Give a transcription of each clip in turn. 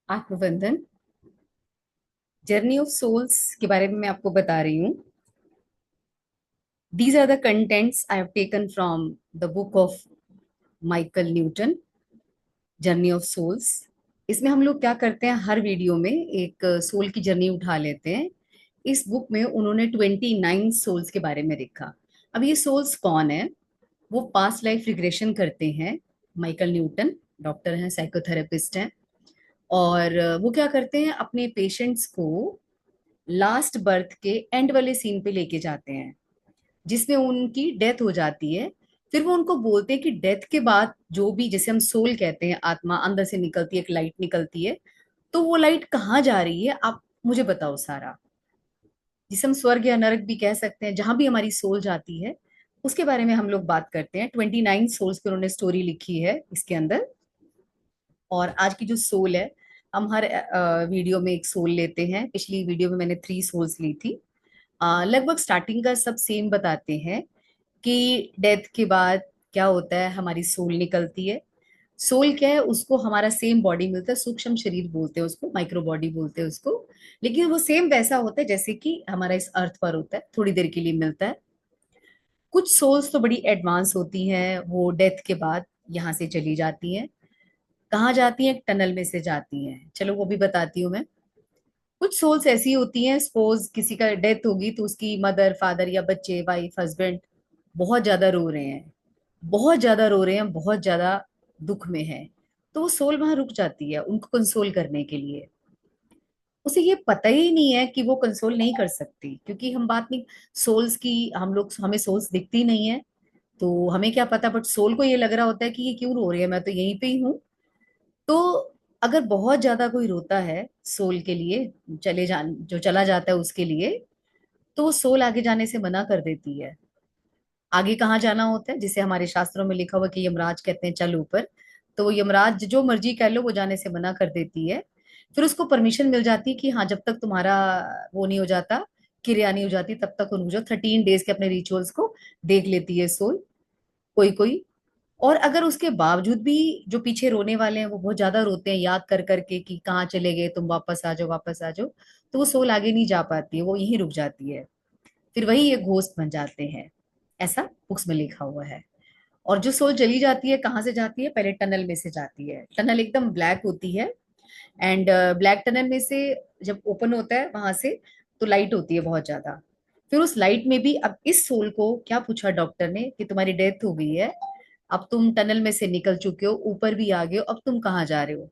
आत्मबंधन journey of souls के बारे में मैं आपको बता रही हूँ। These are the contents I have taken from the book of Michael Newton, journey of souls. इसमें हम लोग क्या करते हैं, हर वीडियो में एक सोल की जर्नी उठा लेते हैं। इस बुक में उन्होंने 29 सोल्स के बारे में लिखा। अब ये सोल्स कौन है? वो पास्ट लाइफ रिग्रेशन करते हैं। माइकल न्यूटन डॉक्टर हैं, साइकोथेरेपिस्ट हैं। और वो क्या करते हैं, अपने पेशेंट्स को लास्ट बर्थ के एंड वाले सीन पे लेके जाते हैं, जिसमें उनकी डेथ हो जाती है। फिर वो उनको बोलते हैं कि डेथ के बाद जो भी, जैसे हम सोल कहते हैं, आत्मा अंदर से निकलती है, एक लाइट निकलती है। तो वो लाइट कहाँ जा रही है, आप मुझे बताओ सारा। जिसे हम स्वर्ग या नरक भी कह सकते हैं, जहां भी हमारी सोल जाती है, उसके बारे में हम लोग बात करते हैं। 29 सोल्स पर उन्होंने स्टोरी लिखी है इसके अंदर। और आज की जो सोल है, हम हर वीडियो में एक सोल लेते हैं। पिछली वीडियो में मैंने 3 सोल्स ली थी। लगभग स्टार्टिंग का सब सेम बताते हैं कि डेथ के बाद क्या होता है, हमारी सोल निकलती है। सोल क्या है, उसको हमारा सेम बॉडी मिलता है, सूक्ष्म शरीर बोलते हैं उसको, माइक्रो बॉडी बोलते हैं उसको। लेकिन वो सेम वैसा होता है जैसे कि हमारा इस अर्थ पर होता है, थोड़ी देर के लिए मिलता है। कुछ सोल्स तो बड़ी एडवांस होती हैं, वो डेथ के बाद यहाँ से चली जाती हैं। कहाँ जाती हैं? टनल में से जाती हैं। चलो वो भी बताती हूँ मैं। कुछ सोल्स ऐसी होती हैं, सपोज किसी का डेथ होगी तो उसकी मदर, फादर या बच्चे, वाइफ, हस्बैंड बहुत ज्यादा रो रहे हैं, बहुत ज्यादा रो रहे हैं, बहुत ज्यादा दुख में है। तो वो सोल वहां रुक जाती है उनको कंसोल करने के लिए। उसे ये पता ही नहीं है कि वो कंसोल नहीं कर सकती, क्योंकि हम बात नहीं सोल्स की, हम लोग, हमें सोल्स दिखती नहीं है, तो हमें क्या पता। बट सोल को ये लग रहा होता है कि ये क्यों रो रही है, मैं तो यहीं पे ही हूँ। तो अगर बहुत ज्यादा कोई रोता है सोल के लिए, जो चला जाता है उसके लिए, तो वो सोल आगे जाने से मना कर देती है। आगे कहाँ जाना होता है, जिसे हमारे शास्त्रों में लिखा हुआ कि यमराज कहते हैं चल ऊपर। तो वो यमराज जो मर्जी कह लो, वो जाने से मना कर देती है। फिर उसको परमिशन मिल जाती है कि हाँ, जब तक तुम्हारा वो नहीं हो जाता, क्रिया नहीं हो जाती, तब तक उनको जो 13 डेज के अपने रिचुअल्स को देख लेती है सोल, कोई कोई। और अगर उसके बावजूद भी जो पीछे रोने वाले हैं वो बहुत ज्यादा रोते हैं, याद कर करके कि कहाँ चले गए तुम, वापस आ जाओ, वापस आ जाओ, तो वो सोल आगे नहीं जा पाती है, वो यहीं रुक जाती है। फिर वही एक घोस्ट बन जाते हैं, ऐसा बुक्स में लिखा हुआ है। और जो सोल चली जाती है, कहाँ से जाती है? पहले टनल में से जाती है। टनल एकदम ब्लैक होती है। एंड ब्लैक टनल में से जब ओपन होता है वहां से, तो लाइट होती है बहुत ज्यादा। फिर उस लाइट में भी, अब इस सोल को क्या पूछा डॉक्टर ने कि तुम्हारी डेथ हो गई है, अब तुम टनल में से निकल चुके हो, ऊपर भी आ गए हो, अब तुम कहाँ जा रहे हो?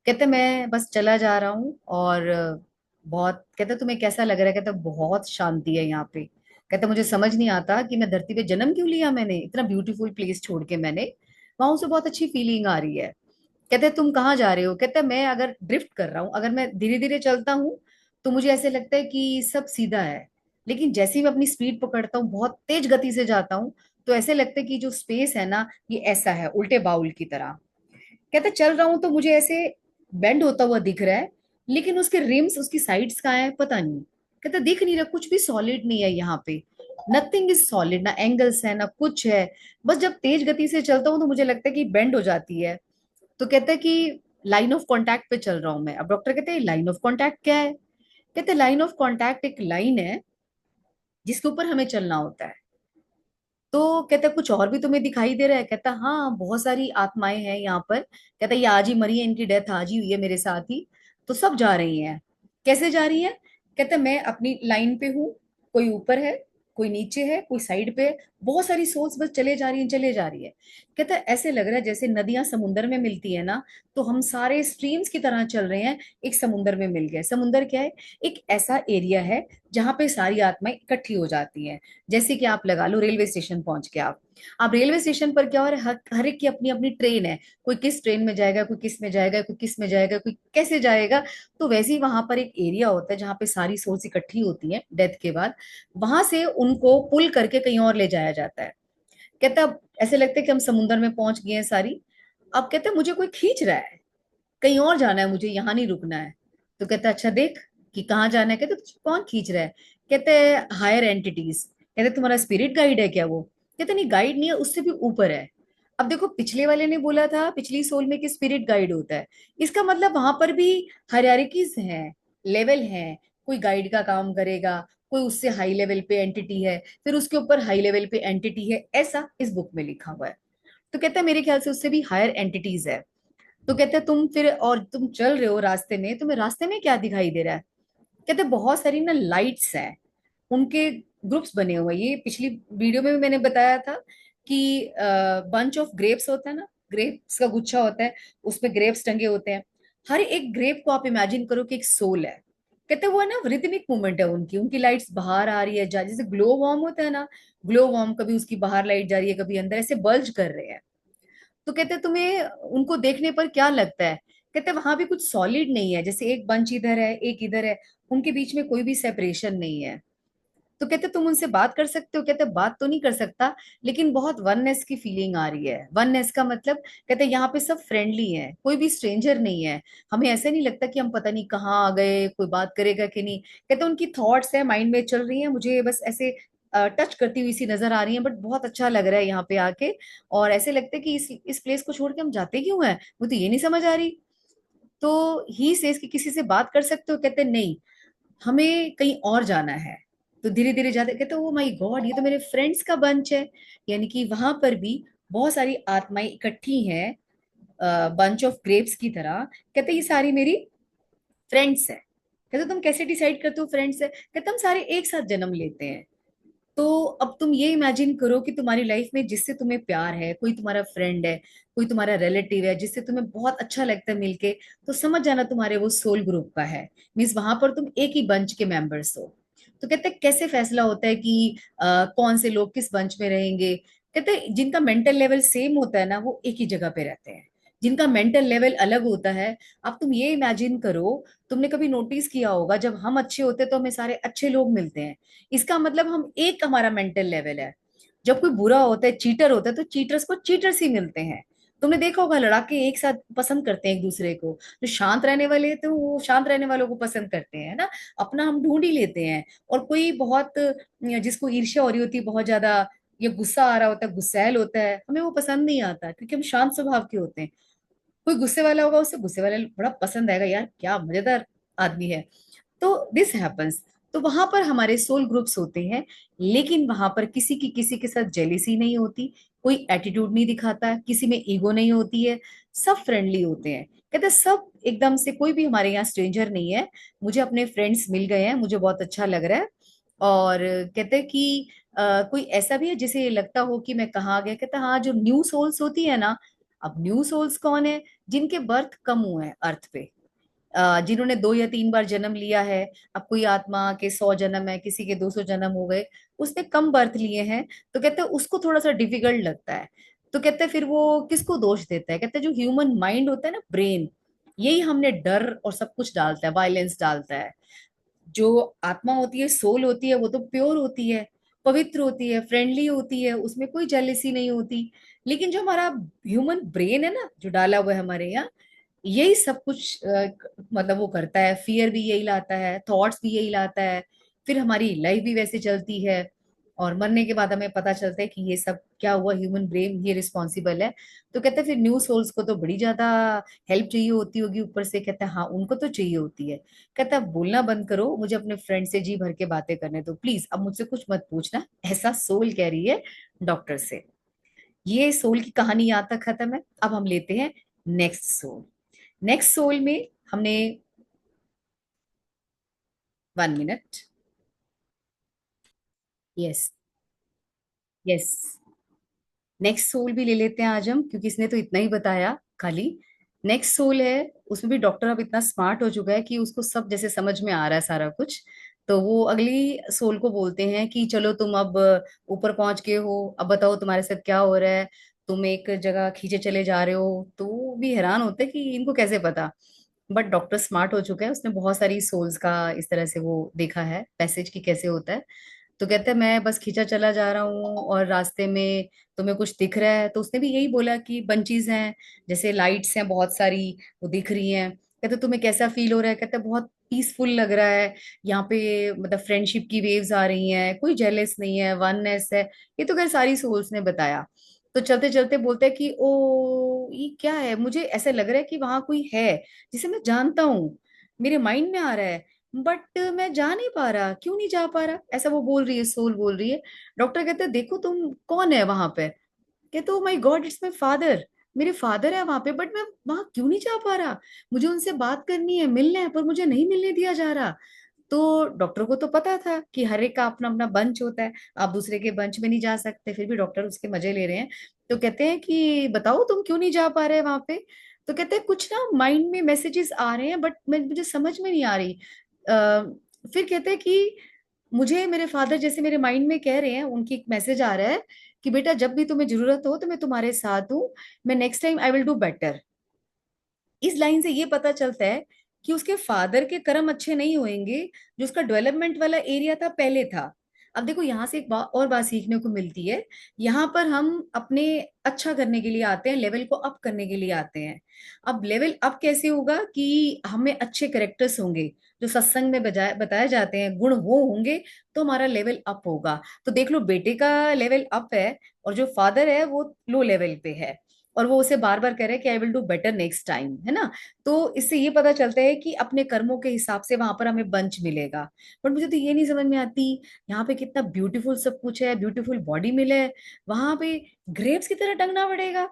कहते मैं बस चला जा रहा हूँ। और बहुत, कहते तुम्हें कैसा लग रहा है? कहते बहुत शांति है यहाँ पे। कहते मुझे समझ नहीं आता कि मैं धरती पे जन्म क्यों लिया, मैंने इतना ब्यूटीफुल प्लेस छोड़ के, मैंने वहां से बहुत अच्छी फीलिंग आ रही है। कहते तुम कहाँ जा रहे हो? कहते मैं अगर ड्रिफ्ट कर रहा हूँ, अगर मैं धीरे धीरे चलता हूँ, तो मुझे ऐसे लगता है कि सब सीधा है। लेकिन जैसे ही मैं अपनी स्पीड पकड़ता हूँ, बहुत तेज गति से जाता हूँ, तो ऐसे लगता है कि जो स्पेस है ना, ये ऐसा है, उल्टे बाउल की तरह। कहते चल रहा हूं तो मुझे ऐसे बेंड होता हुआ दिख रहा है, लेकिन उसके रिम्स, उसकी साइड्स कहाँ है पता नहीं। कहते दिख नहीं रहा, कुछ भी सॉलिड नहीं है यहाँ पे। नथिंग इज सॉलिड, ना एंगल्स है ना कुछ है। बस जब तेज गति से चलता हूँ तो मुझे लगता है कि बेंड हो जाती है। तो कहता है कि लाइन ऑफ कांटेक्ट पे चल रहा हूं मैं। अब डॉक्टर कहते हैं लाइन ऑफ कांटेक्ट क्या है? कहते लाइन ऑफ कांटेक्ट एक लाइन है जिसके ऊपर हमें चलना होता है। तो कहता कुछ और भी तुम्हें दिखाई दे रहा है? कहता हाँ, बहुत सारी आत्माएं हैं यहाँ पर। कहता ये आज ही मरी है, इनकी डेथ आज ही हुई है मेरे साथ ही। तो सब जा रही हैं। कैसे जा रही हैं? कहता मैं अपनी लाइन पे हूँ, कोई ऊपर है, कोई नीचे है, कोई साइड पे है। बहुत सारी सोल्स बस चले जा रही हैं, चले जा रही है। कहता ऐसे लग रहा है जैसे नदियां समुंदर में मिलती है ना, तो हम सारे स्ट्रीम्स की तरह चल रहे हैं, एक समुंदर में मिल गए। समुंदर क्या है? एक ऐसा एरिया है जहां पे सारी आत्माएं इकट्ठी हो जाती हैं। जैसे कि आप लगा लो रेलवे स्टेशन पहुंच के, आप रेलवे स्टेशन पर क्या हो रहा है, हर एक की अपनी अपनी ट्रेन है। कोई किस ट्रेन में जाएगा, कोई किस में जाएगा, कोई किस में जाएगा, कोई कैसे जाएगा। तो वैसे ही वहां पर एक एरिया होता है जहाँ पे सारी सोर्स इकट्ठी होती हैं डेथ के बाद। वहां से उनको पुल करके कहीं और ले जाया जाता है। कहता अब ऐसे लगता है कि हम समुद्र में पहुंच गए हैं सारी। अब कहते हैं मुझे कोई खींच रहा है, कहीं और जाना है मुझे, यहाँ नहीं रुकना है। तो कहता अच्छा देख कि कहाँ जाना है। कहते तुझे कौन खींच रहा है? कहते हायर एंटिटीज। कहते तुम्हारा स्पिरिट गाइड है क्या वो? कहते नहीं, गाइड नहीं है, उससे भी ऊपर है। अब देखो, पिछले वाले ने बोला था पिछली सोल में कि स्पिरिट गाइड होता है। इसका मतलब वहां पर भी हायरार्कीज हैं, लेवल हैं। कोई गाइड का काम करेगा, कोई उससे हाई लेवल पे एंटिटी है, फिर उसके ऊपर हाई लेवल पे एंटिटी है, ऐसा इस बुक में लिखा हुआ है। तो कहता है मेरे ख्याल से उससे भी हायर एंटिटीज है। तो कहते हैं तुम फिर, और तुम चल रहे हो रास्ते में, तुम्हें रास्ते में क्या दिखाई दे रहा है? कहते हैं बहुत सारी ना लाइट्स हैं, उनके ग्रुप्स बने हुए हैं। ये पिछली वीडियो में भी मैंने बताया था कि बंच ऑफ ग्रेप्स होता है ना, ग्रेप्स का गुच्छा होता है, उसमें ग्रेप्स टंगे होते हैं। हर एक ग्रेप को आप इमेजिन करो कि एक सोल है। कहते हैं वो है ना, रिदमिक मूवमेंट है उनकी, उनकी लाइट्स बाहर आ रही है जा, जैसे ग्लो वॉर्म होता है ना, ग्लो वॉर्म कभी उसकी बाहर लाइट जा रही है, कभी अंदर, ऐसे बल्ज कर रहे हैं। तो कहते हैं तुम्हें उनको देखने पर क्या लगता है? कहते हैं वहां भी कुछ सॉलिड नहीं है, जैसे एक बंच इधर है एक इधर है, उनके बीच में कोई भी सेपरेशन नहीं है। तो कहते तुम उनसे बात कर सकते हो? कहते बात तो नहीं कर सकता, लेकिन बहुत वननेस की फीलिंग आ रही है। वननेस का मतलब, कहते यहाँ पे सब फ्रेंडली है, कोई भी स्ट्रेंजर नहीं है। हमें ऐसे नहीं लगता कि हम पता नहीं कहाँ आ गए, कोई बात करेगा कि नहीं। कहते उनकी थॉट्स है माइंड में चल रही हैं, मुझे बस ऐसे टच करती हुई सी नजर आ रही है, बट बहुत अच्छा लग रहा है यहाँ पे आके। और ऐसे लगता है कि इस प्लेस को छोड़ के हम जाते क्यों हैं, मुझे तो ये नहीं समझ आ रही। तो ही सेज कि किसी से बात कर सकते हो? कहते नहीं, हमें कहीं और जाना है। तो धीरे धीरे जाते, कहते ओ माय गॉड, ये तो मेरे फ्रेंड्स का बंच है। यानी कि वहां पर भी बहुत सारी आत्माएं इकट्ठी हैं, बंच ऑफ ग्रेप्स की तरह। कहते ये सारी मेरी फ्रेंड्स है। कहते तुम कैसे डिसाइड करते हो फ्रेंड्स है? कहते हम सारे एक साथ जन्म लेते हैं। तो अब तुम ये इमेजिन करो कि तुम्हारी लाइफ में जिससे तुम्हें प्यार है, कोई तुम्हारा फ्रेंड है, कोई तुम्हारा रिलेटिव है जिससे तुम्हें बहुत अच्छा लगता है मिलके, तो समझ जाना तुम्हारे वो सोल ग्रुप का है। मीन्स वहां पर तुम एक ही बंच के मेंबर्स हो। तो कहते हैं कैसे फैसला होता है कि कौन से लोग किस बंच में रहेंगे? कहते हैं जिनका मेंटल लेवल सेम होता है ना, वो एक ही जगह पे रहते हैं। जिनका मेंटल लेवल अलग होता है, अब तुम ये इमेजिन करो, तुमने कभी नोटिस किया होगा जब हम अच्छे होते हैं तो हमें सारे अच्छे लोग मिलते हैं। इसका मतलब हम एक, हमारा मेंटल लेवल है। जब कोई बुरा होता है, चीटर होता है, तो चीटर्स को चीटर्स ही मिलते हैं। तुमने देखा होगा लड़ाके एक साथ पसंद करते हैं एक दूसरे को। जो शांत रहने वाले हैं, तो वो शांत रहने वालों को पसंद करते हैं ना, अपना हम ढूंढ ही लेते हैं। और कोई बहुत, जिसको ईर्ष्या हो रही होती है बहुत ज्यादा, या गुस्सा आ रहा होता है, गुस्सैल होता है, हमें वो पसंद नहीं आता, क्योंकि हम शांत स्वभाव के होते हैं। कोई गुस्से वाला होगा, उससे गुस्से वाला बड़ा पसंद आएगा, यार क्या मजेदार आदमी है। तो दिस हैपन्स। तो वहां पर हमारे सोल ग्रुप्स होते हैं, लेकिन वहां पर किसी की किसी के साथ जेलिसी नहीं होती, कोई एटीट्यूड नहीं दिखाता, किसी में ईगो नहीं होती है। सब फ्रेंडली होते हैं। कहते हैं सब एकदम से, कोई भी हमारे यहाँ स्ट्रेंजर नहीं है। मुझे अपने फ्रेंड्स मिल गए हैं, मुझे बहुत अच्छा लग रहा है। और कहते हैं कि कोई ऐसा भी है जिसे लगता हो कि मैं कहाँ आ गया? कहता हाँ, जो न्यू सोल्स होती है ना। अब न्यू सोल्स कौन है? जिनके बर्थ कम हुए हैं अर्थ पे, जिन्होंने 2 या 3 बार जन्म लिया है। अब कोई आत्मा के 100 जन्म है, किसी के 200 जन्म हो गए, उसने कम बर्थ लिए हैं। तो कहते हैं उसको थोड़ा सा डिफिकल्ट लगता है। तो कहते हैं फिर वो किसको दोष देता है? कहते हैं जो ह्यूमन माइंड होता है ना, ब्रेन, यही हमने डर और सब कुछ डालता है, वायलेंस डालता है। जो आत्मा होती है, सोल होती है, वो तो प्योर होती है, पवित्र होती है, फ्रेंडली होती है, उसमें कोई जेलेसी नहीं होती। लेकिन जो हमारा ह्यूमन ब्रेन है ना, जो डाला हुआ है हमारे यहाँ, यही सब कुछ मतलब वो करता है। फियर भी यही लाता है, थॉट्स भी यही लाता है। फिर हमारी लाइफ भी वैसे चलती है। और मरने के बाद हमें पता चलता है कि ये सब क्या हुआ, ह्यूमन ब्रेन ये रिस्पॉन्सिबल है। तो कहते हैं फिर न्यू सोल्स को तो बड़ी ज्यादा हेल्प चाहिए होती होगी ऊपर से। कहते हैं हाँ, उनको तो चाहिए होती है। कहता है बोलना बंद करो, मुझे अपने फ्रेंड से जी भर के बातें करने दो प्लीज, अब मुझसे कुछ मत पूछना, ऐसा सोल कह रही है डॉक्टर से। ये सोल की कहानी यहाँ तक खत्म है। अब हम लेते हैं नेक्स्ट सोल। नेक्स्ट सोल में हमने, 1 मिनट। यस, यस, नेक्स्ट सोल भी ले लेते हैं आज हम, क्योंकि इसने तो इतना ही बताया खाली। नेक्स्ट सोल है, उसमें भी डॉक्टर अब इतना स्मार्ट हो चुका है कि उसको सब जैसे समझ में आ रहा है सारा कुछ। तो वो अगली सोल को बोलते हैं कि चलो तुम अब ऊपर पहुंच गए हो, अब बताओ तुम्हारे साथ क्या हो रहा है। तुम एक जगह खींचे चले जा रहे हो। तो वो भी हैरान होते हैं कि इनको कैसे पता। बट डॉक्टर स्मार्ट हो चुका है, उसने बहुत सारी सोल्स का इस तरह से वो देखा है पैसेज की कैसे होता है। तो कहते हैं मैं बस खींचा चला जा रहा हूँ और रास्ते में तुम्हें कुछ दिख रहा है? तो उसने भी यही बोला कि बंचीज हैं, जैसे लाइट्स हैं बहुत सारी, वो दिख रही हैं। कहते तुम्हें कैसा फील हो रहा है? कहते बहुत पीसफुल लग रहा है यहाँ पे, मतलब फ्रेंडशिप की वेव्स आ रही हैं, कोई जेलस नहीं है, वननेस है। ये तो खैर सारी सोल्स ने बताया। तो चलते चलते बोलता है कि ओ ये क्या है, मुझे ऐसा लग रहा है कि वहां कोई है जिसे मैं जानता हूँ, मेरे माइंड में आ रहा है, बट मैं जा नहीं पा रहा, क्यों नहीं जा पा रहा, ऐसा वो बोल रही है, सोल बोल रही है। डॉक्टर कहते हैं देखो तुम कौन है वहां पे। कहते oh my God it's my father, मेरे फादर है वहां पे, बट मैं वहां क्यों नहीं जा पा रहा, मुझे उनसे बात करनी है, मिलना है, पर मुझे नहीं मिलने दिया जा रहा। तो डॉक्टर को तो पता था कि हर एक का अपना अपना बंच होता है, आप दूसरे के बंच में नहीं जा सकते, फिर भी डॉक्टर उसके मजे ले रहे हैं। तो कहते हैं कि बताओ तुम क्यों नहीं जा पा रहे वहां पे। तो कहते हैं कुछ ना माइंड में मैसेजेस आ रहे हैं, बट मैं मुझे समझ में नहीं आ रही। फिर कहते हैं कि मुझे मेरे फादर जैसे मेरे माइंड में कह रहे हैं, उनकी एक मैसेज आ रहा है कि बेटा जब भी तुम्हें जरूरत हो तो मैं तुम्हारे साथ हूँ, मैं next time I will do better. इस लाइन से ये पता चलता है कि उसके फादर के कर्म अच्छे नहीं होंगे, जो उसका डेवलपमेंट वाला एरिया था पहले था। अब देखो यहाँ से एक और बात सीखने को मिलती है, यहाँ पर हम अपने अच्छा करने के लिए आते हैं, लेवल को अप करने के लिए आते हैं। अब लेवल अप कैसे होगा कि हमें अच्छे करेक्टर्स होंगे, जो सत्संग में बजाय बताए जाते हैं गुण वो होंगे, तो हमारा लेवल अप होगा। तो देख लो बेटे का लेवल अप है, और जो फादर है वो लो लेवल पे है, और वो उसे बार बार कह रहे हैं कि I will do better next time, है ना। तो इससे ये पता चलता है कि अपने कर्मों के हिसाब से वहां पर हमें बंच मिलेगा। बट मुझे तो ये नहीं समझ में आती, यहाँ पे कितना ब्यूटीफुल सब कुछ है, ब्यूटीफुल बॉडी मिले है, वहां पे ग्रेप्स की तरह टंगना पड़ेगा,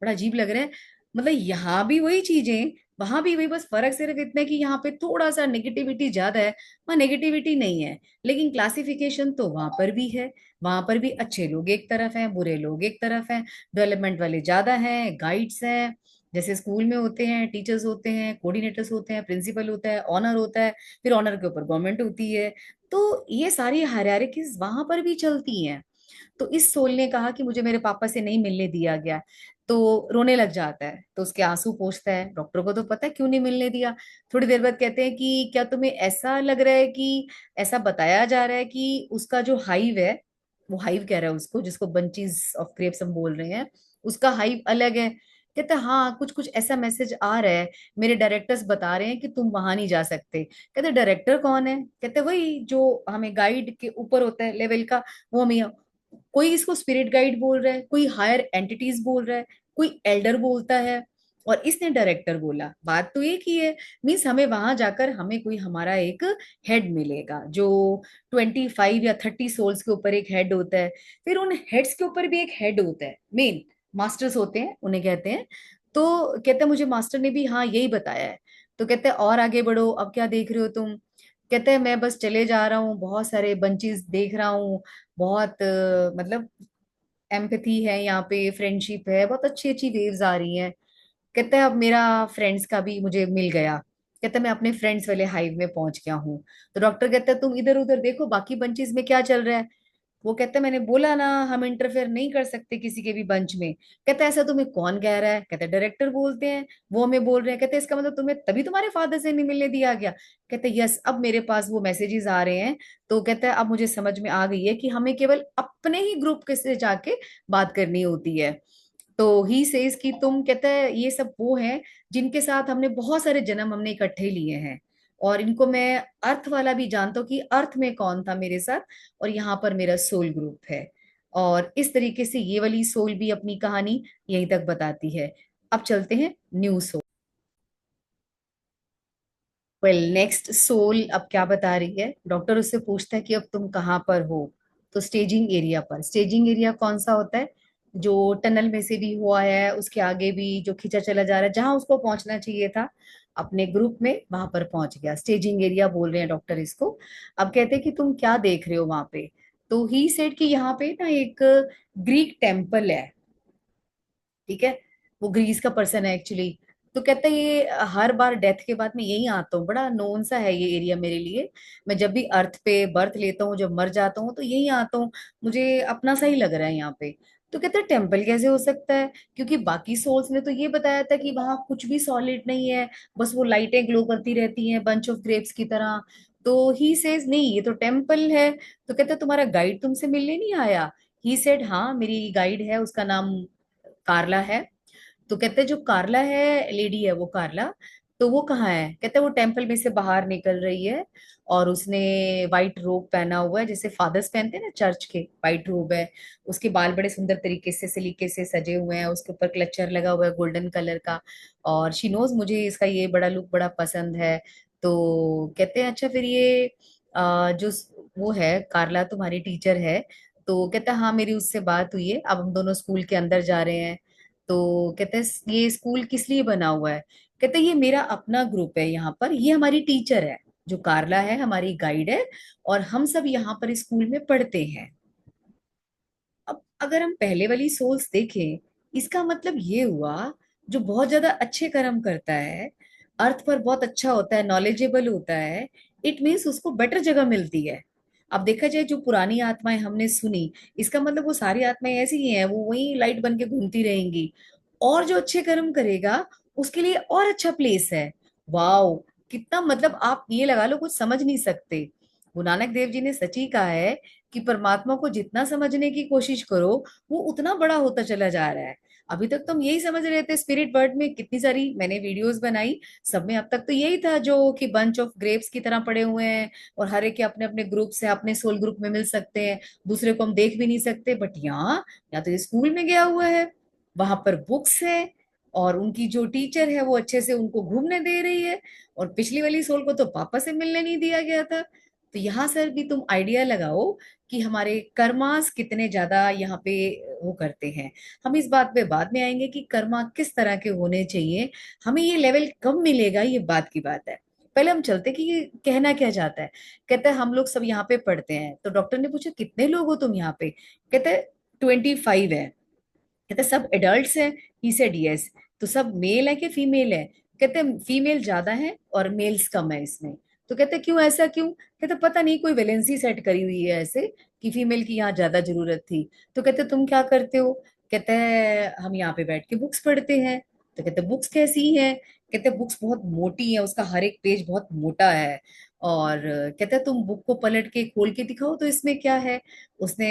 बड़ा अजीब लग रहा है। मतलब यहाँ भी वही चीजें, वहां भी वही, बस फर्क सिर्फ इतना है कि यहाँ पे थोड़ा सा नेगेटिविटी ज्यादा है, वहाँ नेगेटिविटी नहीं है, लेकिन क्लासिफिकेशन तो वहां पर भी है। वहां पर भी अच्छे लोग एक तरफ हैं, बुरे लोग एक तरफ हैं, डेवलपमेंट वाले ज्यादा हैं, गाइड्स हैं, जैसे स्कूल में होते हैं, टीचर्स होते हैं, कोऑर्डिनेटर्स होते हैं, प्रिंसिपल होता है, ऑनर होता है, फिर ऑनर के ऊपर गवर्नमेंट होती है। तो ये सारी हायरार्कीज वहां पर भी चलती हैं। तो इस सोल ने कहा कि मुझे मेरे पापा से नहीं मिलने दिया गया, तो रोने लग जाता है, तो उसके आंसू पोंछता है, डॉक्टर को तो पता है क्यों नहीं मिलने दिया। थोड़ी देर बाद कहते हैं कि क्या तुम्हें ऐसा लग रहा है कि ऐसा बताया जा रहा है कि उसका जो हाइव है, वो हाइव कह रहा है उसको जिसको बंचीज ऑफ ग्रेप्स हम बोल रहे हैं, उसका हाइव अलग है। कहते हैं हाँ कुछ कुछ ऐसा मैसेज आ रहा है, मेरे डायरेक्टर्स बता रहे हैं कि तुम वहां नहीं जा सकते। कहते डायरेक्टर कौन है, कहते वही जो हमें गाइड के ऊपर होता है लेवल का, वो हमें, कोई इसको स्पिरिट गाइड बोल रहा है, कोई हायर एंटिटीज बोल रहा है, कोई एल्डर बोलता है, और इसने डायरेक्टर बोला, बात तो एक ही है। मीन्स हमें वहां जाकर हमें कोई हमारा एक हेड मिलेगा, जो 25 या 30 सोल्स के ऊपर एक हेड होता है, फिर उन हेड्स के ऊपर भी एक हेड होता है, मेन मास्टर्स होते हैं उन्हें कहते हैं। तो कहते हैं मुझे मास्टर ने भी हाँ यही बताया है। तो कहते हैं और आगे बढ़ो, अब क्या देख रहे हो तुम। कहते हैं मैं बस चले जा रहा हूँ, बहुत सारे बंचेस देख रहा हूँ, बहुत मतलब एम्पैथी है यहाँ पे, फ्रेंडशिप है, बहुत अच्छी अच्छी वेव्स आ रही हैं। कहता है अब मेरा फ्रेंड्स का भी मुझे मिल गया, कहता है मैं अपने फ्रेंड्स वाले हाइव में पहुंच गया हूँ। तो डॉक्टर कहता है तुम इधर उधर देखो बाकी बंचेस में क्या चल रहा है। वो कहता है मैंने बोला ना हम इंटरफेयर नहीं कर सकते किसी के भी बंच में। कहता है ऐसा तुम्हें कौन कह रहा है, कहता है डायरेक्टर बोलते हैं, वो हमें बोल रहे हैं। कहते हैं इसका मतलब तुम्हें तभी तुम्हारे फादर से नहीं मिलने दिया गया। कहते हैं यस अब मेरे पास वो मैसेजेस आ रहे हैं। तो कहता है अब मुझे समझ में आ गई है कि हमें केवल अपने ही ग्रुप के से जाके बात करनी होती है। तो ही सेज कि तुम, कहता है ये सब वो हैं जिनके साथ हमने बहुत सारे जन्म हमने इकट्ठे लिए हैं, और इनको मैं अर्थ वाला भी जानता हूँ कि अर्थ में कौन था मेरे साथ, और यहाँ पर मेरा सोल ग्रुप है। और इस तरीके से ये वाली सोल भी अपनी कहानी यहीं तक बताती है। अब चलते हैं new soul. Well next soul अब क्या बता रही है, डॉक्टर उससे पूछता है कि अब तुम कहाँ पर हो। तो स्टेजिंग एरिया पर, स्टेजिंग एरिया कौन सा होता है, जो टनल में से भी हुआ है, उसके आगे भी जो खींचा चला जा रहा है, जहां उसको पहुंचना चाहिए था अपने ग्रुप में वहां पर पहुंच गया, स्टेजिंग एरिया बोल रहे हैं डॉक्टर इसको। अब कहते हैं कि तुम क्या देख रहे हो वहां पे। तो ही सेड कि यहाँ पे ना एक ग्रीक टेम्पल है, ठीक है, वो ग्रीस का पर्सन है एक्चुअली। तो कहता है ये हर बार डेथ के बाद मैं यही आता हूँ, बड़ा नोन सा है ये एरिया मेरे लिए, मैं जब भी अर्थ पे बर्थ लेता हूँ, जब मर जाता हूँ तो यही आता हूँ, मुझे अपना सा ही लग रहा है यहाँ पे। तो कहता है टेम्पल कैसे हो सकता है, क्योंकि बाकी सोल्स ने तो ये बताया था कि वहां कुछ भी सॉलिड नहीं है, बस वो लाइटें ग्लो करती रहती हैं बंच ऑफ ग्रेप्स की तरह। तो ही सेज नहीं ये तो टेम्पल है। तो कहता है तुम्हारा गाइड तुमसे मिलने नहीं आया। ही सेड हाँ मेरी गाइड है, उसका नाम कार्ला है। तो कहते हैं जो कार्ला है, लेडी है वो कार्ला, तो वो कहाँ है? कहते वो टेम्पल में से बाहर निकल रही है, और उसने वाइट रोब पहना हुआ है, जैसे फादर्स पहनते हैं ना चर्च के, वाइट रोब है। उसके बाल बड़े सुंदर तरीके से सलीके से सजे हुए हैं, उसके ऊपर क्लचर लगा हुआ है गोल्डन कलर का। और शी नोज मुझे इसका ये बड़ा लुक बड़ा पसंद है। तो कहते हैं अच्छा फिर ये जो वो है कार्ला तुम्हारी टीचर है, तो कहता है हाँ मेरी उससे बात हुई है, अब हम दोनों स्कूल के अंदर जा रहे हैं। तो कहते हैं ये स्कूल किस लिए बना हुआ है? कहते ये मेरा अपना ग्रुप है, यहाँ पर ये हमारी टीचर है, जो कार्ला है हमारी गाइड है, और हम सब यहाँ पर स्कूल में पढ़ते हैं। अब अगर हम पहले वाली सोच देखें, इसका मतलब ये हुआ, जो बहुत ज्यादा अच्छे कर्म करता है, अर्थ पर बहुत अच्छा होता है, नॉलेजेबल होता है, इट मीन्स उसको बेटर जगह मिलती है। अब देखा जाए जो पुरानी आत्माएं हमने सुनी, इसका मतलब वो सारी आत्माएं ऐसी ही हैं, वो वही लाइट बन के घूमती रहेंगी। और जो अच्छे कर्म करेगा उसके लिए और अच्छा प्लेस है। वाओ, कितना मतलब आप ये लगा लो कुछ समझ नहीं सकते। गुरु नानक देव जी ने सच ही कहा है कि परमात्मा को जितना समझने की कोशिश करो, वो उतना बड़ा होता चला जा रहा है। अभी तक तो हम यही समझ रहे थे, स्पिरिट वर्ल्ड में कितनी सारी मैंने वीडियोस बनाई, सब में अब तक तो यही था जो कि बंच ऑफ ग्रेप्स की तरह पड़े हुए हैं, और हर एक के अपने अपने ग्रुप से अपने सोल ग्रुप में मिल सकते हैं, दूसरे को हम देख भी नहीं सकते। बट यहाँ तो ये स्कूल में गया हुआ है, वहां पर बुक्स है, और उनकी जो टीचर है वो अच्छे से उनको घूमने दे रही है, और पिछली वाली सोल को तो पापा से मिलने नहीं दिया गया था। तो यहाँ सर भी तुम आइडिया लगाओ कि हमारे कर्मास कितने ज्यादा यहाँ पे वो करते हैं। हम इस बात पे बाद में आएंगे कि कर्मा किस तरह के होने चाहिए, हमें ये लेवल कब मिलेगा, ये बात की बात है। पहले हम चलते कि ये कहना क्या चाहता है। कहता है हम लोग सब यहाँ पे पढ़ते हैं। तो डॉक्टर ने पूछा कितने लोग हो तुम यहाँ पे? कहते हैं 25 है। कहते सब एडल्ट्स हैं? He said yes. तो सब मेल है कि फीमेल है? कहते फीमेल ज्यादा है और मेल्स कम है इसमें। तो कहते क्यों, ऐसा क्यों? कहते पता नहीं, कोई वैलेंसी सेट करी हुई है ऐसे कि फीमेल की यहाँ ज्यादा जरूरत थी। तो कहते तुम क्या करते हो? कहते हैं हम यहाँ पे बैठ के बुक्स पढ़ते हैं। तो कहते बुक्स कैसी हैं? कहते बुक्स बहुत मोटी है, उसका हर एक पेज बहुत मोटा है। और कहते तुम बुक को पलट के खोल के दिखाओ तो इसमें क्या है। उसने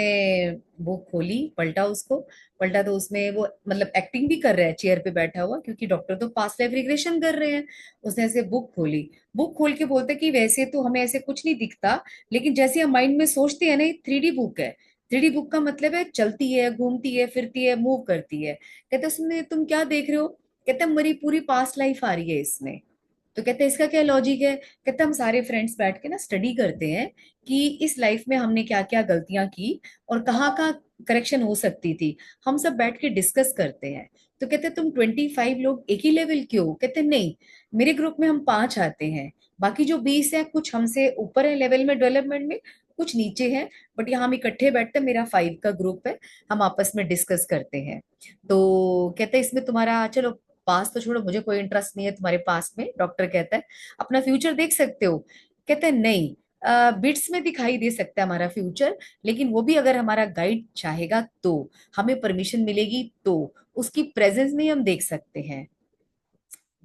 बुक खोली, पलटा उसको, पलटा तो उसमें वो मतलब एक्टिंग भी कर रहा है चेयर पे बैठा हुआ, क्योंकि डॉक्टर तो पास्ट लाइफ रिग्रेशन कर रहे हैं। उसने ऐसे बुक खोली, बुक खोल के बोलते कि वैसे तो हमें ऐसे कुछ नहीं दिखता, लेकिन जैसे हम माइंड में सोचते हैं ना, ये 3D बुक है। 3D बुक का मतलब है चलती है, घूमती है, फिरती है, मूव करती है। कहते उसमें तुम क्या देख रहे हो? कहते मेरी पूरी पास्ट लाइफ आ रही है इसमें। तो कहते हैं इसका क्या लॉजिक है? कहते हम सारे फ्रेंड्स बैठ के ना स्टडी करते हैं कि इस लाइफ में हमने क्या क्या गलतियां की, और कहाँ कहाँ करेक्शन हो सकती थी। हम सब बैठ के डिस्कस करते हैं। तो कहते तुम 25 लोग एक ही लेवल के हो? कहते नहीं, मेरे ग्रुप में हम 5 आते हैं, बाकी जो 20 है कुछ हमसे ऊपर है लेवल में, डेवलपमेंट में, कुछ नीचे हैं। बट यहाँ हम इकट्ठे बैठते हैं, मेरा 5 का ग्रुप है, हम आपस में डिस्कस करते हैं। तो कहते हैं इसमें तुम्हारा चलो पास तो छोड़ो, मुझे कोई इंटरेस्ट नहीं है तुम्हारे पास में। डॉक्टर कहता है अपना फ्यूचर देख सकते हो? कहते हैं नहीं, बिट्स में दिखाई दे सकता है हमारा फ्यूचर, लेकिन वो भी अगर हमारा गाइड चाहेगा तो, हमें परमिशन मिलेगी तो, उसकी प्रेजेंस में ही हम देख सकते हैं।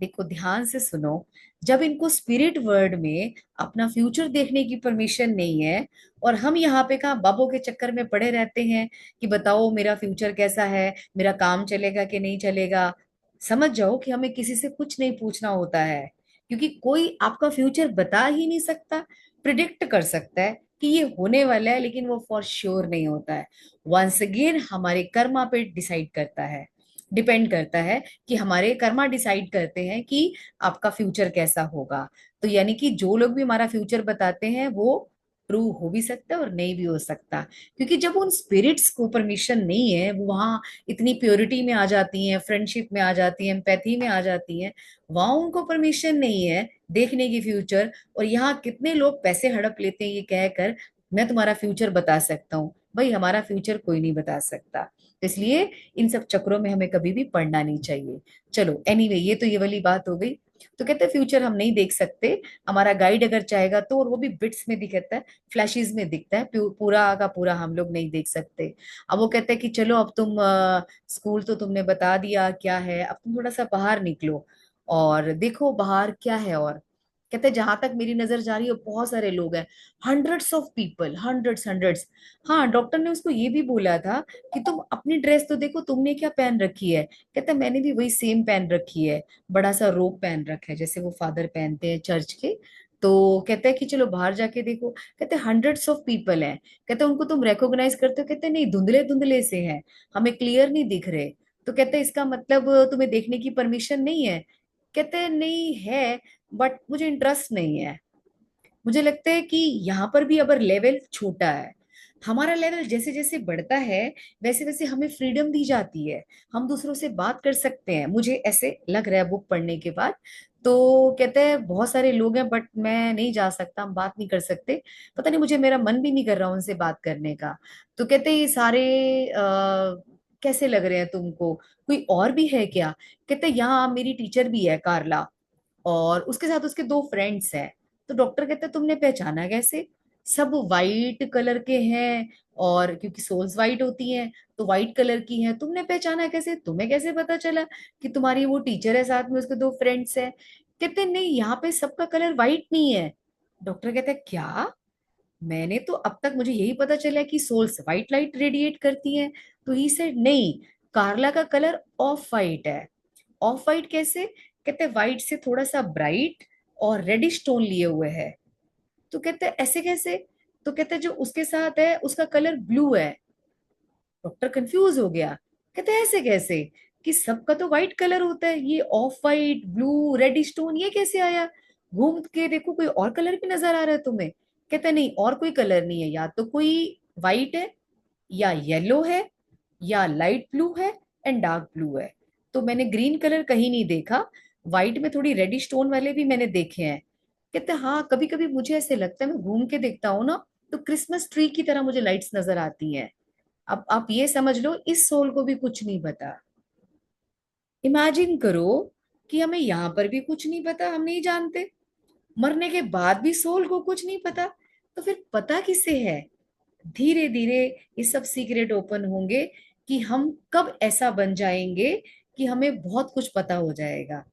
देखो ध्यान से सुनो, जब इनको स्पिरिट वर्ल्ड में अपना फ्यूचर देखने की परमिशन नहीं है, और हम यहाँ पे कहाँ बाबों के चक्कर में पड़े रहते हैं कि बताओ मेरा फ्यूचर कैसा है, मेरा काम चलेगा कि नहीं चलेगा। समझ जाओ कि हमें किसी से कुछ नहीं पूछना होता है, क्योंकि कोई आपका फ्यूचर बता ही नहीं सकता। प्रिडिक्ट कर सकता है कि ये होने वाला है, लेकिन वो फॉर श्योर नहीं होता है। वंस अगेन हमारे कर्मा पे डिसाइड करता है, डिपेंड करता है कि हमारे कर्मा डिसाइड करते हैं कि आपका फ्यूचर कैसा होगा। तो यानी कि जो लोग भी हमारा फ्यूचर बताते हैं वो ट्रू हो भी सकता है और नहीं भी हो सकता, क्योंकि जब उन स्पिरिट्स को परमिशन नहीं है, वो वहां इतनी प्योरिटी में आ जाती हैं, फ्रेंडशिप में आ जाती हैं, एम्पैथी में आ जाती हैं, वहां उनको परमिशन नहीं है देखने की फ्यूचर। और यहाँ कितने लोग पैसे हड़प लेते हैं ये कहकर मैं तुम्हारा फ्यूचर बता सकता हूँ। भाई हमारा फ्यूचर कोई नहीं बता सकता, तो इसलिए इन सब चक्रों में हमें कभी भी पड़ना नहीं चाहिए। चलो एनीवे, ये तो ये वाली बात हो गई। तो कहते हैं फ्यूचर हम नहीं देख सकते, हमारा गाइड अगर चाहेगा तो, और वो भी बिट्स में दिखता है, फ्लैशेस में दिखता है, पूरा का पूरा हम लोग नहीं देख सकते। अब वो कहते हैं कि चलो अब तुम स्कूल तो तुमने बता दिया क्या है, अब तुम थोड़ा सा बाहर निकलो और देखो बाहर क्या है। और कहते हैं जहां तक मेरी नजर जा रही है बहुत सारे लोग हैं, hundreds of people, hundreds hundreds. हाँ, डॉक्टर ने उसको ये भी बोला था कि तुम अपनी ड्रेस तो देखो, तुमने क्या पहन रखी है। कहता है मैंने भी वही सेम पहन रखी है, बड़ा सा रोब पहन रखा है जैसे वो फादर पहनते हैं चर्च के। तो कहता है कि चलो बाहर जाके देखो। कहते हैं हंड्रेड्स ऑफ पीपल हैं। कहते हैं उनको तुम रिकॉग्नाइज करते हो। कहते हैं नहीं, धुंधले धुंधले से हैं, हमें क्लियर नहीं दिख रहे। तो कहते हैं इसका मतलब तुम्हें देखने की परमिशन नहीं है। कहते हैं नहीं है, बट मुझे इंटरेस्ट नहीं है। मुझे लगता है कि यहाँ पर भी अगर लेवल छोटा है, हमारा लेवल जैसे जैसे बढ़ता है वैसे वैसे हमें फ्रीडम दी जाती है, हम दूसरों से बात कर सकते हैं, मुझे ऐसे लग रहा है बुक पढ़ने के बाद। तो कहते हैं बहुत सारे लोग हैं बट मैं नहीं जा सकता, हम बात नहीं कर सकते। पता नहीं, मुझे मेरा मन भी नहीं कर रहा उनसे बात करने का। तो कहते हैं ये सारे कैसे लग रहे हैं तुमको, कोई और भी है क्या। कहते हैं यहाँ मेरी टीचर भी है कार्ला, और उसके साथ उसके दो फ्रेंड्स हैं। तो डॉक्टर कहते हैं तुमने पहचाना कैसे, सब वाइट कलर के हैं, और क्योंकि सोल्स वाइट होती हैं तो वाइट कलर की हैं, तुमने पहचाना कैसे, तुम्हें कैसे पता चला कि तुम्हारी वो टीचर है साथ में उसके दो फ्रेंड्स हैं। कहते नहीं, यहाँ पे सबका कलर वाइट नहीं है। डॉक्टर कहते हैं क्या, मैंने तो अब तक मुझे यही पता चला कि सोल्स व्हाइट लाइट रेडिएट करती हैं। तो ही सेड नहीं, कार्ला का कलर ऑफ वाइट है। ऑफ वाइट कैसे, कहते व्हाइट से थोड़ा सा ब्राइट और रेडिश टोन लिए हुए है। तो कहते ऐसे कैसे। तो कहते जो उसके साथ है उसका कलर ब्लू है। डॉक्टर कंफ्यूज हो गया, कहते ऐसे कैसे, कि सबका तो व्हाइट कलर होता है, ये off white blue reddish tone ये कैसे आया। घूम के देखो कोई और कलर भी नजर आ रहा है तुम्हें। कहते नहीं, और कोई कलर नहीं है, या तो कोई वाइट है, या येलो है, या लाइट ब्लू है, एंड डार्क ब्लू है। तो मैंने ग्रीन कलर कहीं नहीं देखा, व्हाइट में थोड़ी रेडिश टोन वाले भी मैंने देखे हैं। कहते हाँ, कभी कभी मुझे ऐसे लगता है, मैं घूम के देखता हूँ ना, तो क्रिसमस ट्री की तरह मुझे लाइट्स नजर आती हैं। अब आप ये समझ लो इस सोल को भी कुछ नहीं पता। इमेजिन करो कि हमें यहाँ पर भी कुछ नहीं पता, हम नहीं जानते, मरने के बाद भी सोल को कुछ नहीं पता, तो फिर पता किसे है। धीरे धीरे ये सब सीक्रेट ओपन होंगे कि हम कब ऐसा बन जाएंगे कि हमें बहुत कुछ पता हो जाएगा।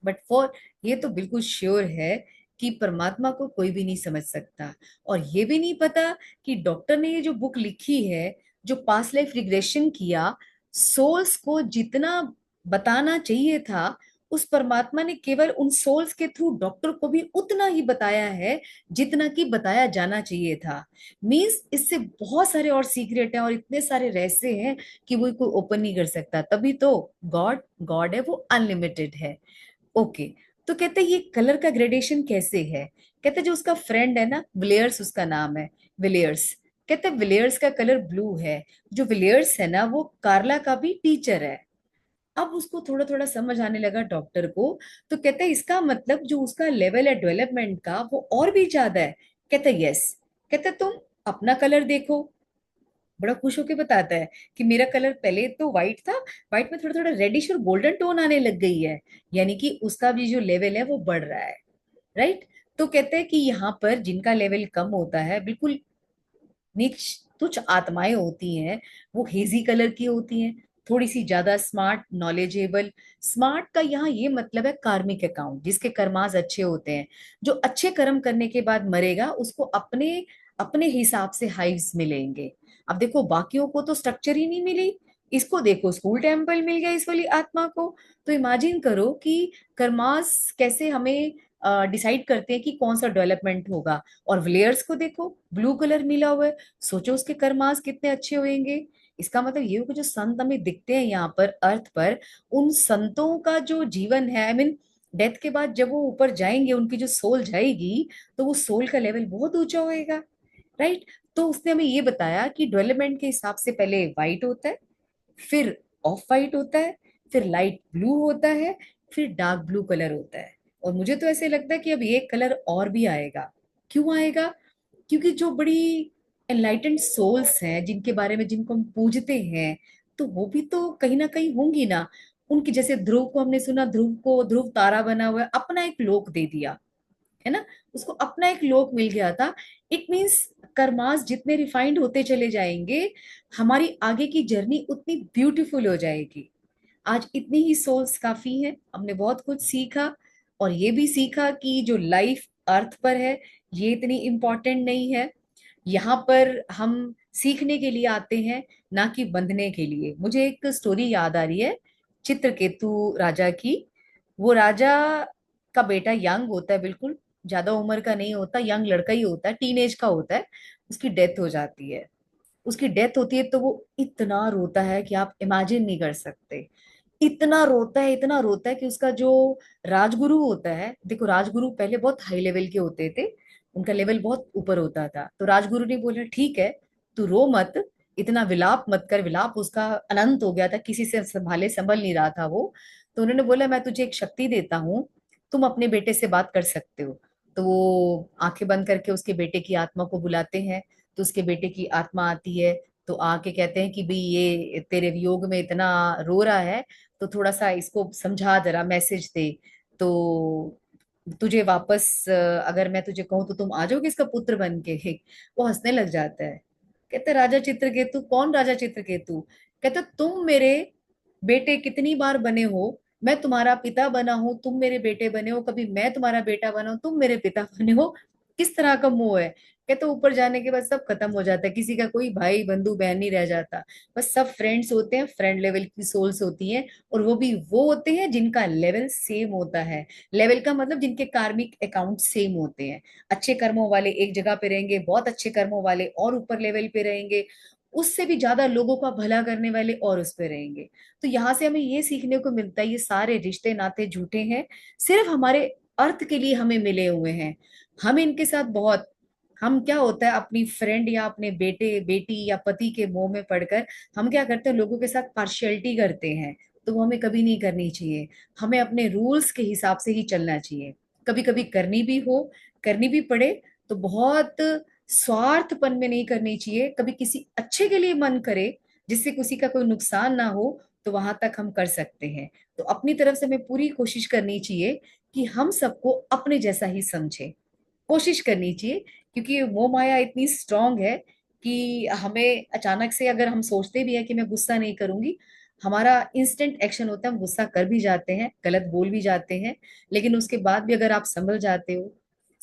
बट फॉर, ये तो बिल्कुल श्योर है कि परमात्मा को कोई भी नहीं समझ सकता। और ये भी नहीं पता कि डॉक्टर ने ये जो बुक लिखी है, जो पास्ट लाइफ रिग्रेशन किया, सोल्स को जितना बताना चाहिए था, उस परमात्मा ने केवल उन सोल्स के थ्रू डॉक्टर को भी उतना ही बताया है जितना कि बताया जाना चाहिए था। मींस इससे बहुत सारे और सीक्रेट हैं और इतने सारे रहस्य हैं कि वो कोई ओपन नहीं कर सकता। तभी तो गॉड गॉड है, वो अनलिमिटेड है। ओके। तो कहते हैं ये कलर का ग्रेडेशन कैसे है। कहते हैं जो उसका फ्रेंड है ना, विलियर्स उसका नाम है, विलियर्स। कहते हैं विलियर्स का कलर ब्लू है। जो विलियर्स है ना वो कार्ला का भी टीचर है। अब उसको थोड़ा थोड़ा समझ आने लगा डॉक्टर को। तो कहते हैं इसका मतलब जो उसका लेवल है डेवलपमेंट का वो और भी ज्यादा है। कहते हैं यस। कहते हैं तुम अपना कलर देखो। बड़ा खुश होके बताता है कि मेरा कलर पहले तो व्हाइट था, व्हाइट में थोड़ा थोड़ा रेडिश और गोल्डन टोन आने लग गई है, यानी कि उसका भी जो लेवल है वो बढ़ रहा है। राइट। तो कहते हैं कि यहाँ पर जिनका लेवल कम होता है, बिल्कुल नीच तुच्छ आत्माएं होती हैं, वो हेजी कलर की होती हैं, थोड़ी सी ज्यादा स्मार्ट नॉलेजेबल। स्मार्ट का यहाँ ये मतलब है कार्मिक अकाउंट, जिसके कर्मास अच्छे होते हैं, जो अच्छे कर्म करने के बाद मरेगा उसको अपने अपने हिसाब से हाइव्स मिलेंगे। अब देखो बाकियों को तो स्ट्रक्चर ही नहीं मिली, इसको देखो स्कूल टेम्पल मिल गया इस वाली आत्मा को। तो इमेजिन करो कि कर्मास कैसे हमें डिसाइड करते हैं कि कौन सा डेवलपमेंट होगा। और विलियर्स को देखो ब्लू कलर मिला हुआ है, सोचो उसके कर्मास कितने अच्छे होंगे। इसका मतलब ये हो कि जो संत हमें दिखते हैं यहाँ पर अर्थ पर, उन संतों का जो जीवन है, आई मीन डेथ के बाद जब वो ऊपर जाएंगे, उनकी जो सोल जाएगी, तो वो सोल का लेवल बहुत ऊंचा होएगा। राइट। तो उसने हमें ये बताया कि डेवलपमेंट के हिसाब से पहले वाइट होता है, फिर ऑफ वाइट होता है, फिर लाइट ब्लू होता है, फिर डार्क ब्लू कलर होता है। और मुझे तो ऐसे लगता है कि अब ये कलर और भी आएगा। क्यों आएगा, क्योंकि जो बड़ी एनलाइटेंड सोल्स हैं जिनके बारे में जिनको हम पूजते हैं, तो वो भी तो कहीं ना कहीं होंगी ना। उनकी जैसे ध्रुव को हमने सुना, ध्रुव को ध्रुव तारा बना हुआ है, अपना एक लोक दे दिया है ना, उसको अपना एक लोक मिल गया था। इट मीन्स कर्मास जितने रिफाइंड होते चले जाएंगे, हमारी आगे की जर्नी उतनी ब्यूटीफुल हो जाएगी। आज इतनी ही सोल्स काफी हैं, हमने बहुत कुछ सीखा। और ये भी सीखा कि जो लाइफ अर्थ पर है ये इतनी इम्पोर्टेंट नहीं है। यहाँ पर हम सीखने के लिए आते हैं, ना कि बंधने के लिए। मुझे एक स्टोरी याद आ रही है चित्रकेतु राजा की। वो राजा का बेटा यंग होता है, बिल्कुल ज्यादा उम्र का नहीं होता, यंग लड़का ही होता है, टीनेज का होता है। उसकी डेथ हो जाती है। उसकी डेथ होती है तो वो इतना रोता है कि आप इमेजिन नहीं कर सकते। इतना रोता है, इतना रोता है कि उसका जो राजगुरु होता है, देखो राजगुरु पहले बहुत हाई लेवल के होते थे, उनका लेवल बहुत ऊपर होता था। तो राजगुरु ने बोला ठीक है, तू रो मत, इतना विलाप मत कर। विलाप उसका अनंत हो गया था, किसी से संभाले संभल नहीं रहा था वो। तो उन्होंने बोला मैं तुझे एक शक्ति देता हूँ, तुम अपने बेटे से बात कर सकते हो। तो वो आंखें बंद करके उसके बेटे की आत्मा को बुलाते हैं। तो उसके बेटे की आत्मा आती है, तो आके कहते हैं कि भाई ये तेरे वियोग में इतना रो रहा है, तो थोड़ा सा इसको समझा, जरा मैसेज दे। तो तुझे वापस अगर मैं तुझे कहूँ तो तुम आ जाओगे इसका पुत्र बन के। वो हंसने लग जाता है, कहते राजा चित्रकेतु? कौन राजा चित्रकेतु? कहते तुम मेरे बेटे कितनी बार बने हो, मैं तुम्हारा पिता बना हूं, तुम मेरे बेटे बने हो, कभी मैं तुम्हारा बेटा बना हूं, तुम मेरे पिता बने हो। किस तरह का मोह है? कहते ऊपर जाने के बाद सब खत्म हो जाता है, किसी का कोई भाई बंधु बहन नहीं रह जाता। बस सब फ्रेंड्स होते हैं, फ्रेंड लेवल की सोल्स होती हैं। और वो भी वो होते हैं जिनका लेवल सेम होता है। लेवल का मतलब जिनके कार्मिक अकाउंट सेम होते हैं। अच्छे कर्मों वाले एक जगह पे रहेंगे, बहुत अच्छे कर्मों वाले और ऊपर लेवल पे रहेंगे, उससे भी ज्यादा लोगों का भला करने वाले और उस पे रहेंगे। तो यहाँ से हमें ये सीखने को मिलता है, ये सारे रिश्ते नाते झूठे हैं, सिर्फ हमारे अर्थ के लिए हमें मिले हुए हैं। हम इनके साथ बहुत, हम क्या होता है अपनी फ्रेंड या अपने बेटे बेटी या पति के मोह में पड़कर हम क्या करते हैं, लोगों के साथ पार्शियलिटी करते हैं। तो वो हमें कभी नहीं करनी चाहिए। हमें अपने रूल्स के हिसाब से ही चलना चाहिए। कभी कभी करनी भी हो, करनी भी पड़े, तो बहुत स्वार्थपन में नहीं करनी चाहिए। कभी किसी अच्छे के लिए मन करे, जिससे किसी का कोई नुकसान ना हो, तो वहां तक हम कर सकते हैं। तो अपनी तरफ से हमें पूरी कोशिश करनी चाहिए कि हम सबको अपने जैसा ही समझें। कोशिश करनी चाहिए, क्योंकि मोह माया इतनी स्ट्रांग है कि हमें अचानक से, अगर हम सोचते भी हैं कि मैं गुस्सा नहीं करूंगी, हमारा इंस्टेंट एक्शन होता है, हम गुस्सा कर भी जाते हैं, गलत बोल भी जाते हैं। लेकिन उसके बाद भी अगर आप संभल जाते हो,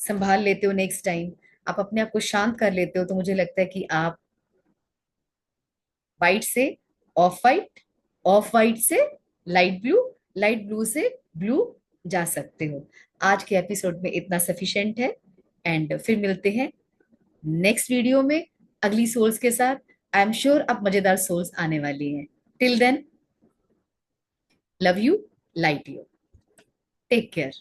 संभाल लेते हो, नेक्स्ट टाइम आप अपने आप को शांत कर लेते हो, तो मुझे लगता है कि आप वाइट से ऑफ वाइट, ऑफ वाइट से लाइट ब्लू, लाइट ब्लू से ब्लू जा सकते हो। आज के एपिसोड में इतना सफिशिएंट है। एंड फिर मिलते हैं नेक्स्ट वीडियो में अगली सोल्स के साथ। आई एम श्योर अब मजेदार सोल्स आने वाली हैं। Till then, love you, light you, take care.